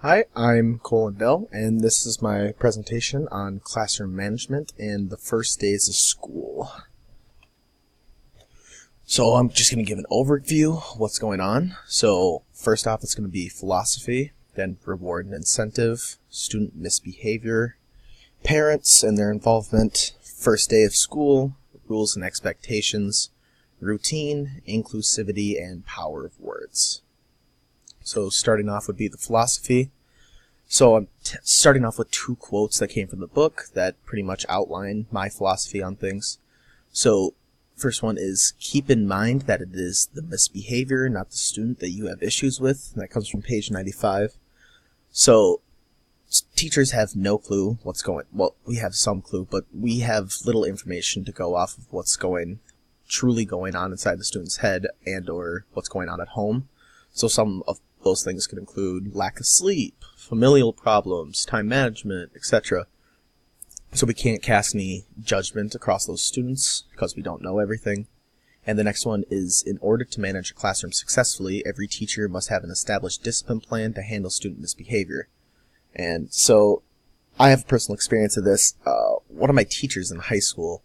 Hi, I'm Colin Bell, and this is my presentation on classroom management and the first days of school. So I'm just going to give an overview of what's going on. So first off, it's going to be philosophy, then reward and incentive, student misbehavior, parents and their involvement, first day of school, rules and expectations, routine, inclusivity, and power of words. So starting off would be the philosophy. So I'm starting off with two quotes that came from the book that pretty much outline my philosophy on things. So first one is, keep in mind that it is the misbehavior, not the student, that you have issues with. And that comes from page 95. So teachers have no clue what's going, well, we have some clue, but we have little information to go off of what's truly going on inside the student's head and or what's going on at home. So some of those things could include lack of sleep, familial problems, time management, etc. So we can't cast any judgment across those students because we don't know everything. And the next one is, in order to manage a classroom successfully, every teacher must have an established discipline plan to handle student misbehavior. And so I have personal experience of this. One of my teachers in high school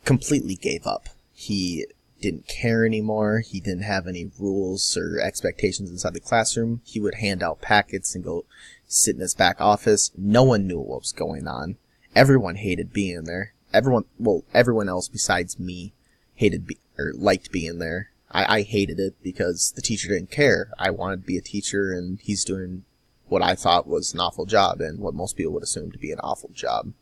completely gave up. He didn't care anymore. He didn't have any rules or expectations inside the classroom. He would hand out packets and go sit in his back office. No one knew what was going on. Everyone hated being there. Everyone else besides me liked being there. I hated it because the teacher didn't care. I wanted to be a teacher, and he's doing what I thought was an awful job and what most people would assume to be an awful job.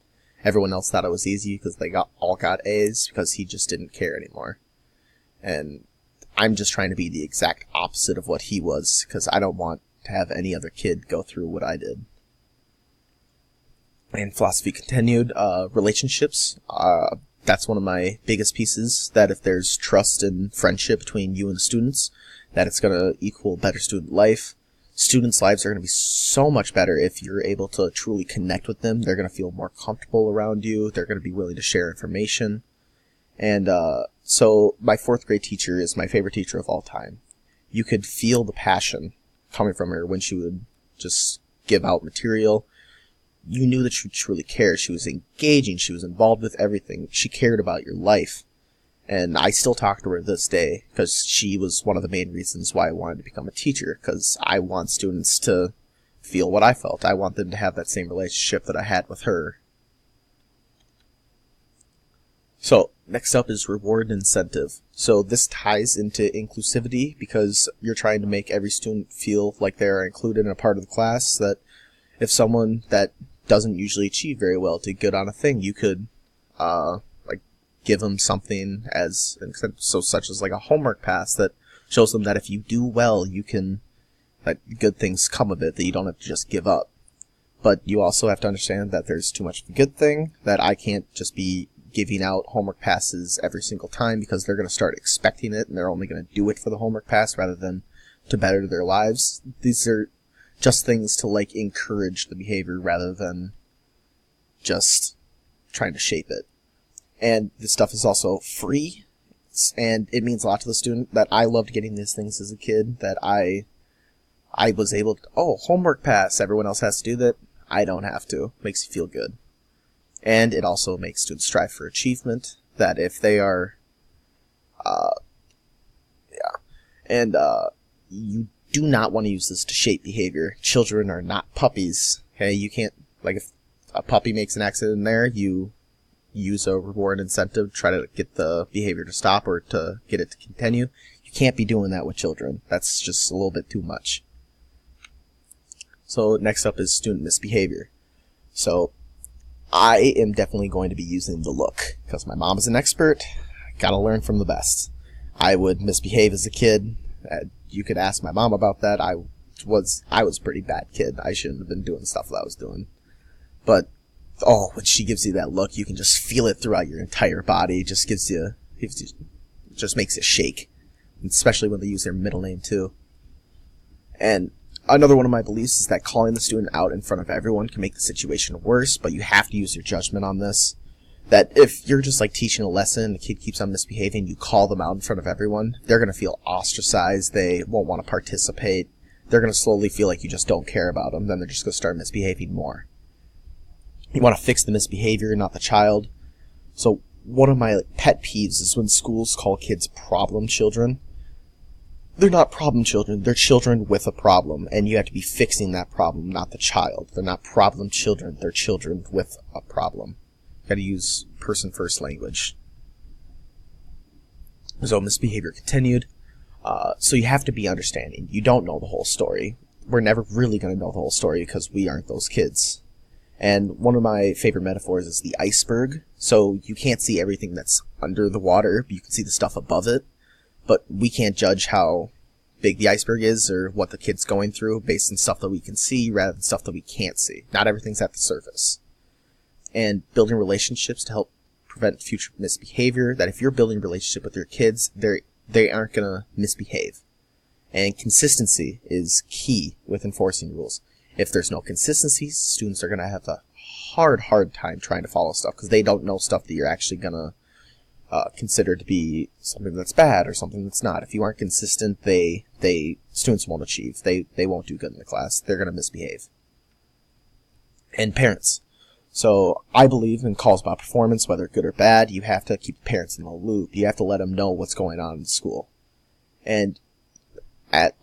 Everyone else thought it was easy because they all got A's because he just didn't care anymore. And I'm just trying to be the exact opposite of what he was, because I don't want to have any other kid go through what I did. And philosophy continued. Relationships. That's one of my biggest pieces, that if there's trust and friendship between you and the students, that it's going to equal better student life. Students' lives are going to be so much better if you're able to truly connect with them. They're going to feel more comfortable around you. They're going to be willing to share information. And so my fourth grade teacher is my favorite teacher of all time. You could feel the passion coming from her when she would just give out material. You knew that she truly cared. She was engaging. She was involved with everything. She cared about your life. And I still talk to her this day because she was one of the main reasons why I wanted to become a teacher, because I want students to feel what I felt. I want them to have that same relationship that I had with her. So next up is reward and incentive. So this ties into inclusivity because you're trying to make every student feel like they're included in a part of the class, that if someone that doesn't usually achieve very well did good on a thing, you could give them something such as like a homework pass that shows them that if you do well, that good things come of it, that you don't have to just give up. But you also have to understand that there's too much of a good thing, that I can't just be giving out homework passes every single time, because they're going to start expecting it and they're only going to do it for the homework pass rather than to better their lives. These are just things to encourage the behavior rather than just trying to shape it. And this stuff is also free, and it means a lot to the student that I loved getting these things as a kid, that I was able to, homework pass, everyone else has to do that, I don't have to. Makes you feel good. And it also makes students strive for achievement, that if they are, you do not want to use this to shape behavior. Children are not puppies, okay? You can't, if a puppy makes an accident in there, you use a reward incentive to try to get the behavior to stop or to get it to continue. You can't be doing that with children. That's just a little bit too much. So next up is student misbehavior. So I am definitely going to be using the look, because my mom is an expert. Gotta learn from the best. I would misbehave as a kid. You could ask my mom about that. I was a pretty bad kid. I shouldn't have been doing stuff that I was doing. But when she gives you that look, you can just feel it throughout your entire body. It just just makes you shake. Especially when they use their middle name too. And another one of my beliefs is that calling the student out in front of everyone can make the situation worse, but you have to use your judgment on this. That if you're just teaching a lesson and the kid keeps on misbehaving, you call them out in front of everyone, they're going to feel ostracized, they won't want to participate, they're going to slowly feel like you just don't care about them. Then they're just going to start misbehaving more. You want to fix the misbehavior, not the child. So one of my pet peeves is when schools call kids problem children. They're not problem children. They're children with a problem, and you have to be fixing that problem, not the child. They're not problem children. They're children with a problem. Got to use person-first language. So misbehavior continued. So you have to be understanding. You don't know the whole story. We're never really going to know the whole story because we aren't those kids. And one of my favorite metaphors is the iceberg. So you can't see everything that's under the water, but you can see the stuff above it. But we can't judge how big the iceberg is or what the kid's going through based on stuff that we can see rather than stuff that we can't see. Not everything's at the surface. And building relationships to help prevent future misbehavior, that if you're building a relationship with your kids, they aren't going to misbehave. And consistency is key with enforcing rules. If there's no consistency, students are going to have a hard time trying to follow stuff because they don't know stuff that you're actually going to consider to be something that's bad or something that's not. If you aren't consistent, students won't achieve. They won't do good in the class. They're going to misbehave. And parents. So I believe in calls about performance, whether good or bad. You have to keep parents in the loop. You have to let them know what's going on in school. And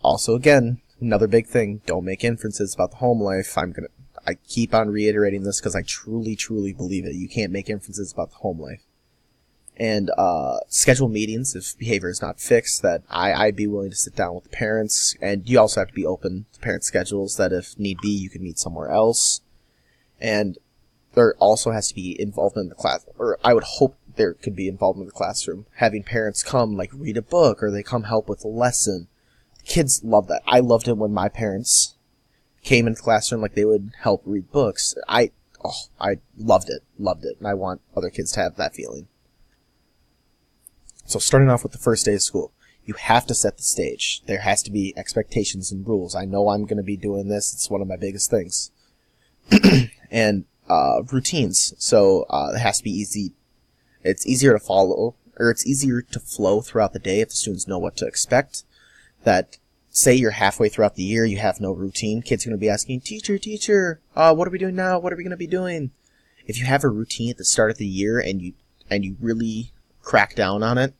also, again, another big thing, don't make inferences about the home life. I keep on reiterating this because I truly believe it. You can't make inferences about the home life. And schedule meetings if behavior is not fixed, that I'd be willing to sit down with the parents. And you also have to be open to parent schedules, that if need be, you can meet somewhere else. And there also has to be involvement in the class, or I would hope there could be involvement in the classroom. Having parents come, like, read a book, or they come help with a lesson. Kids love that. I loved it when my parents came into the classroom, like, they would help read books. I loved it, and I want other kids to have that feeling. So starting off with the first day of school, you have to set the stage. There has to be expectations and rules. I know I'm going to be doing this. It's one of my biggest things. And routines. So it has to be easy. It's easier to follow, or it's easier to flow throughout the day if the students know what to expect. That, say you're halfway throughout the year, you have no routine. Kids are going to be asking, teacher, what are we doing now? What are we going to be doing? If you have a routine at the start of the year and you really crack down on it,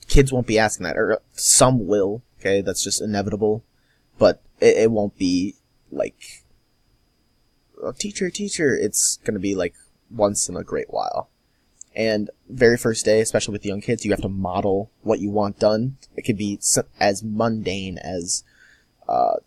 kids won't be asking that, or some will, okay, that's just inevitable, but it won't be like, oh, teacher, it's going to be like once in a great while. And very first day, especially with young kids, you have to model what you want done. It could be as mundane as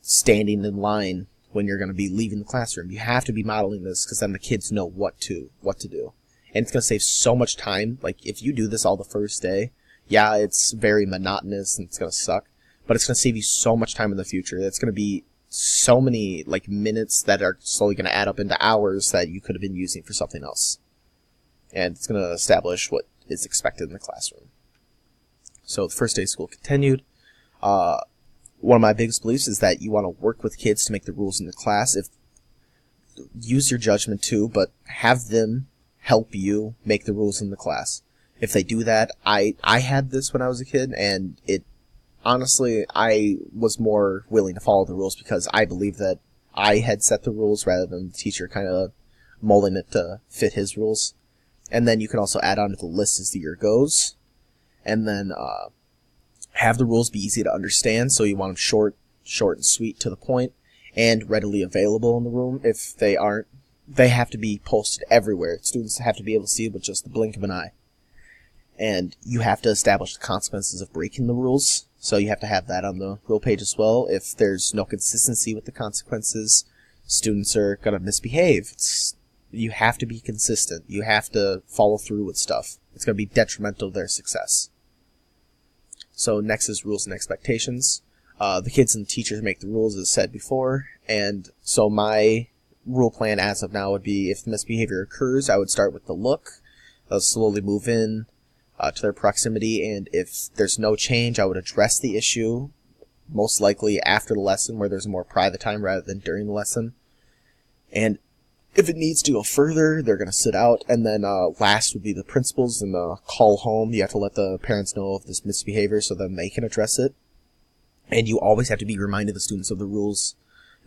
standing in line when you're going to be leaving the classroom. You have to be modeling this because then the kids know what to do. And it's going to save so much time. Like, if you do this all the first day, yeah, it's very monotonous and it's going to suck, but it's going to save you so much time in the future. It's going to be so many, like, minutes that are slowly going to add up into hours that you could have been using for something else. And it's going to establish what is expected in the classroom. So the first day of school continued. One of my biggest beliefs is that you want to work with kids to make the rules in the class. Use your judgment too, but have them help you make the rules in the class. If they do that, I had this when I was a kid, and honestly, I was more willing to follow the rules because I believed that I had set the rules rather than the teacher kind of molding it to fit his rules. And then you can also add on to the list as the year goes. And then have the rules be easy to understand, so you want them short and sweet to the point, and readily available in the room. If they aren't, they have to be posted everywhere. Students have to be able to see it with just the blink of an eye. And you have to establish the consequences of breaking the rules, so you have to have that on the rule page as well. If there's no consistency with the consequences, students are going to misbehave. You have to be consistent. You have to follow through with stuff. It's going to be detrimental to their success. So next is rules and expectations. The kids and the teachers make the rules, as said before. And so my rule plan as of now would be, if misbehavior occurs, I would start with the look. I'll slowly move in to their proximity. And if there's no change, I would address the issue, most likely after the lesson, where there's more private time rather than during the lesson. And if it needs to go further, they're going to sit out. And then last would be the principals and the call home. You have to let the parents know of this misbehavior so then they can address it. And you always have to be reminding the students of the rules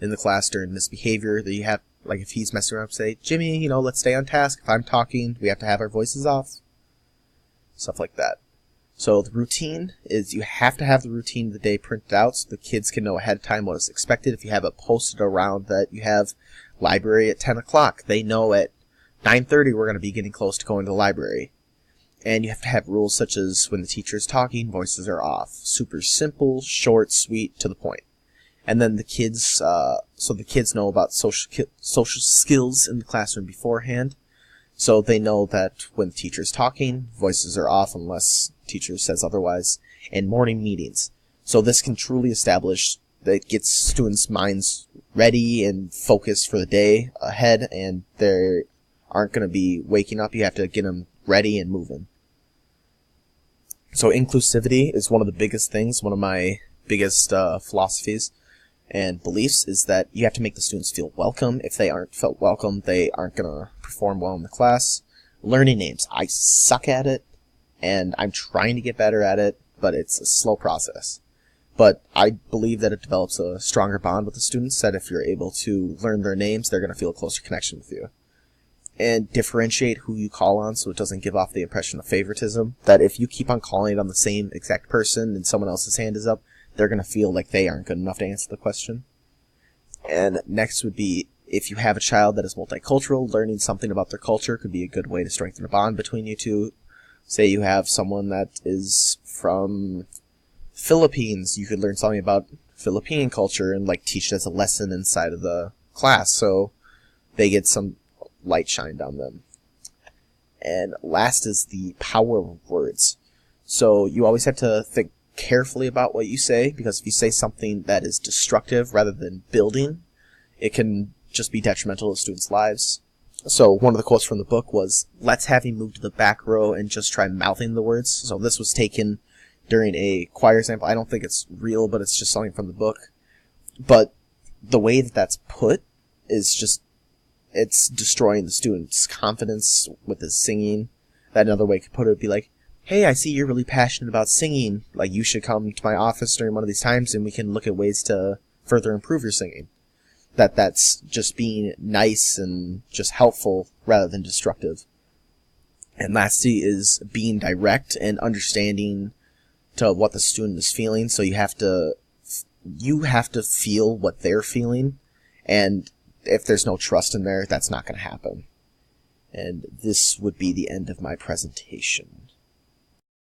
in the class during misbehavior that you have. Like if he's messing around, say, Jimmy, let's stay on task. If I'm talking, we have to have our voices off. Stuff like that. So the routine is you have to have the routine of the day printed out so the kids can know ahead of time what is expected. If you have it posted around that you have library at 10 o'clock, they know at 9:30 we're going to be getting close to going to the library. And you have to have rules such as when the teacher is talking, voices are off. Super simple, short, sweet, to the point. And then the kids, so the kids know about social skills in the classroom beforehand. So they know that when the teacher is talking, voices are off unless teacher says otherwise. And morning meetings. So this can truly establish that it gets students' minds ready and focused for the day ahead, and they aren't going to be waking up. You have to get them ready and moving. So inclusivity is one of the biggest things, one of my biggest philosophies and beliefs is that you have to make the students feel welcome. If they aren't felt welcome, they aren't going to perform well in the class. Learning names. I suck at it, and I'm trying to get better at it, but it's a slow process. But I believe that it develops a stronger bond with the students, that if you're able to learn their names, they're going to feel a closer connection with you. And differentiate who you call on so it doesn't give off the impression of favoritism. That if you keep on calling on the same exact person and someone else's hand is up, they're going to feel like they aren't good enough to answer the question. And next would be, if you have a child that is multicultural, learning something about their culture could be a good way to strengthen a bond between you two. Say you have someone that is from Philippines, you could learn something about Philippine culture and teach it as a lesson inside of the class so they get some light shined on them. And last is the power of words. So you always have to think carefully about what you say, because if you say something that is destructive rather than building, it can just be detrimental to students' lives. So one of the quotes from the book was, "Let's have him move to the back row and just try mouthing the words." So this was taken during a choir sample. I don't think it's real, but it's just something from the book. But the way that that's put is just, it's destroying the student's confidence with his singing. That another way to put it would be like, "Hey, I see you're really passionate about singing. You should come to my office during one of these times and we can look at ways to further improve your singing." That's just being nice and just helpful rather than destructive. And lastly is being direct and understanding to what the student is feeling. So you have to feel what they're feeling, and if there's no trust in there, that's not going to happen. And this would be the end of my presentation.